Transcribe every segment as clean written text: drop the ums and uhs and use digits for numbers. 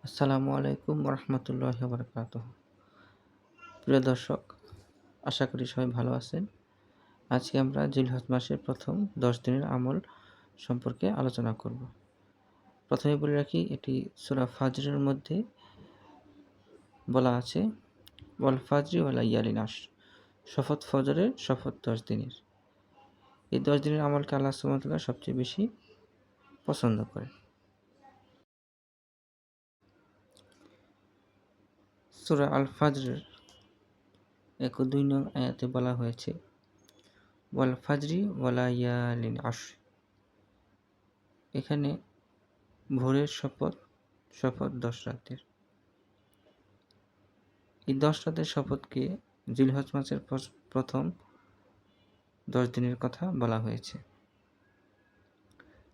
আসসালামু আলাইকুম রহমতুল্লাহি বারাকাতুহু। প্রিয় দর্শক, আশা করি সবাই ভালো আছেন। আজকে আমরা জিলহজ মাসের প্রথম 10 দিনের আমল সম্পর্কে আলোচনা করব। প্রথমে বলে রাখি, এটি সূরা ফাজরের মধ্যে বলা আছে, ওয়াল ফাজরি ওয়া লাইয়ালিন আশর, শপথ ফজরের, শপথ 10 দিনের। এই 10 দিনের আমলকে আল্লাহ সুবহানাহু ওয়া তাআলা সবচেয়ে বেশি পছন্দ করে। সূরা আল ফাজরের 1 ও 2 নং আয়াতে বলা হয়েছে, ওয়াল ফাজরি ওয়া লাইয়ালিন আশর। এখানে ভোরের শপথ, শপথ 10 রাতের। এই 10 রাতের শপথকে জিলহজ মাসের প্রথম 10 দিনের কথা বলা হয়েছে।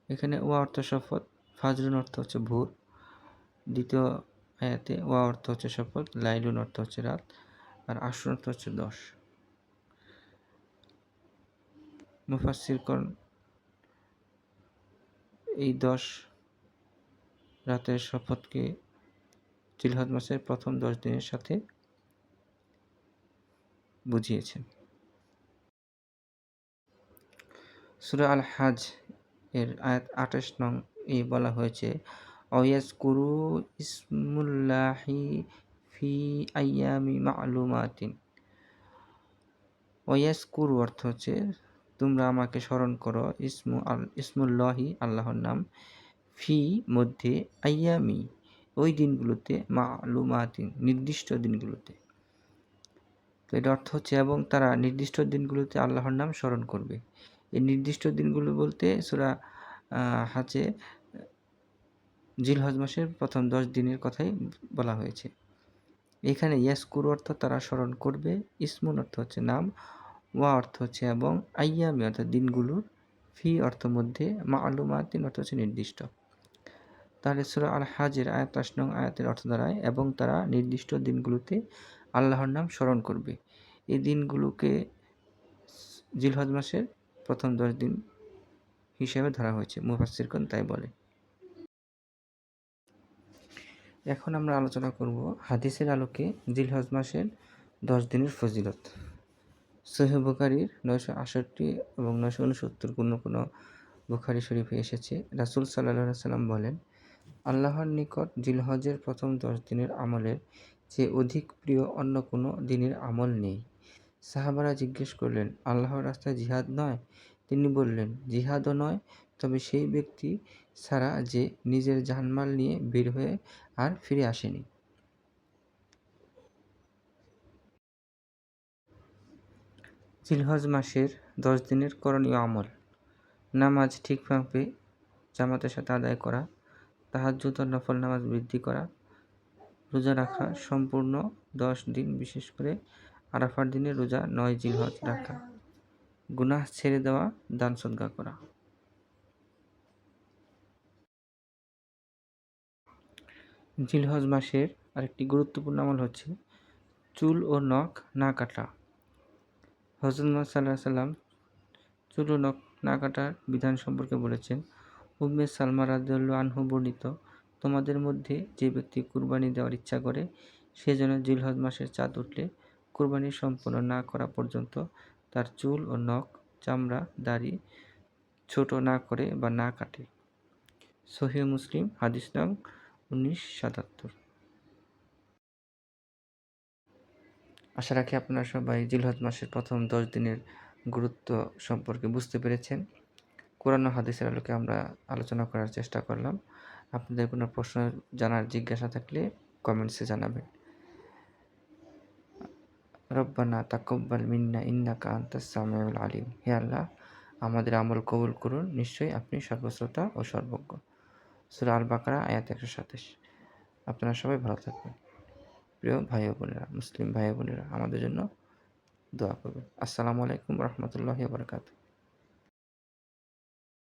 এখানে ওয়া অর্থ শপথ, ফাজরুন অর্থ হচ্ছে ভোর, দ্বিতীয় আয়াতে ওয়া অর্থ হচ্ছে শপথ, লাইলুন অর্থ হচ্ছে রাত, আর আশর অর্থ হচ্ছে 10। মুফাসসিরগণ এই 10 রাতের শপথকে জিলহজ মাসের প্রথম 10 দিনের সাথে বুঝিয়েছেন। সূরা আল হাজ এর আয়াত 28 নং এ বলা হয়েছে, ওয়াজকুরু ইসমুল্লাহি ফি আইয়ামি মা'লুমাতিন। ওয়াজকুরু অর্থ হচ্ছে তোমরা আমাকে স্মরণ করো, ইসমুল্লাহি আল্লাহর নাম, ফি মধ্যে, আইয়ামি ওই দিনগুলোতে, মা'লুমাতিন নির্দিষ্ট দিনগুলোতে। তো এর অর্থ হচ্ছে এবং তারা নির্দিষ্ট দিনগুলোতে আল্লাহর নাম স্মরণ করবে। এই নির্দিষ্ট দিনগুলো বলতে সূরা হাজে জিলহজ মাসের প্রথম 10 দিনের কথাই বলা হয়েছে। এখানে ইয়াজকুরু অর্থ তারা স্মরণ করবে, ইসমুন অর্থ হচ্ছে নাম, ওয়া অর্থ হচ্ছে এবং, আইয়ামি অর্থাৎ দিনগুলোর, ফি অর্থ মধ্যে, মা'লুমাতিন অর্থ হচ্ছে নির্দিষ্ট। তাহলে সূরা আল হাজের আয়াত 28 নং আয়াতের অর্থ দাঁড়ায় এবং তারা নির্দিষ্ট দিনগুলোতে আল্লাহর নাম স্মরণ করবে। এই দিনগুলোকে জিলহজ মাসের প্রথম 10 দিন হিসেবে ধরা হয়েছে, মুফাসসিরগণ তাই বলে। এখন আমরা আলোচনা করব হাদিসের আলোকে জিলহজ মাসের 10 দিনের ফজিলত। সহিহ বুখারীর 968 এবং 969 কোনো বুখারী শরীফে এসেছে, রাসূল সাল্লাল্লাহু আলাইহি ওয়াসাল্লাম বলেন, আল্লাহর নিকট জিলহজের প্রথম 10 দিনের আমলের চেয়ে অধিক প্রিয় অন্য কোনো দিনের আমল নেই। সাহাবারা জিজ্ঞেস করলেন, আল্লাহর রাস্তায় জিহাদ নয়? তিনি বললেন, জিহাদও নয়, তবে সেই ব্যক্তি ছাড়া যে নিজের জানমাল নিয়ে বের হয়ে আর ফিরে আসেনি। জিলহজ মাসের 10 দিনের করণীয় আমল: নামাজ ঠিকভাবে জামাতের সাথে আদায় করা, তাহাজ্জুদ ও নফল নামাজ বৃদ্ধি করা, রোজা রাখা সম্পূর্ণ 10 দিন, বিশেষ করে আরাফার দিনে রোজা 9 জিলহজ রাখা, গুনাহ ছেড়ে দেওয়া, দান সদকা করা। জিলহজ মাসের আরেকটি গুরুত্বপূর্ণ আমল হচ্ছে চুল ও নখ না কাটা। হযরত মুহাম্মদ সাল্লাল্লাহু আলাইহি ওয়াসাল্লাম চুল ও নখ না কাটার বিধান সম্পর্কে বলেছেন, উম্মে সালমা রাদিয়াল্লাহু আনহু বর্ণিত, তোমাদের মধ্যে যে ব্যক্তি কুরবানি দেওয়ার ইচ্ছা করে সে যেন জিলহজ মাসের চাঁদ উঠলে কুরবানি সম্পন্ন না করা পর্যন্ত তার চুল ও নখ, চামড়া, দাড়ি ছোট না করে বা না কাটে। সহিহ মুসলিম, হাদিস নং 1977। আশা রাখি আপনারা সবাই জিলহজ মাসের প্রথম 10 দিনের গুরুত্ব সম্পর্কে বুঝতে পেরেছেন। কোরআন ও হাদিসের আলোকে আমরা আলোচনা করার চেষ্টা করলাম। আপনাদের কোনো প্রশ্ন জানার জিজ্ঞাসা থাকলে কমেন্টসে জানাবেন। রব্বানা তাকাব্বাল মিন্না ইন্নাকা আনতাস সামিউল আলিম। হে আল্লাহ, আমাদের আমল কবুল করুন, নিশ্চয়ই আপনি সর্বশ্রোতা ও সর্বজ্ঞ। সূরা আল বাকারা আয়াত 127। আপনারা সবাই ভালো থাকবেন। প্রিয় ভাই ও বোনেরা, মুসলিম ভাই ও বোনেরা, আমাদের জন্য দোয়া করবেন। আসসালামু আলাইকুম রহমতুল্লাহি ওয়া বারাকাতুহু।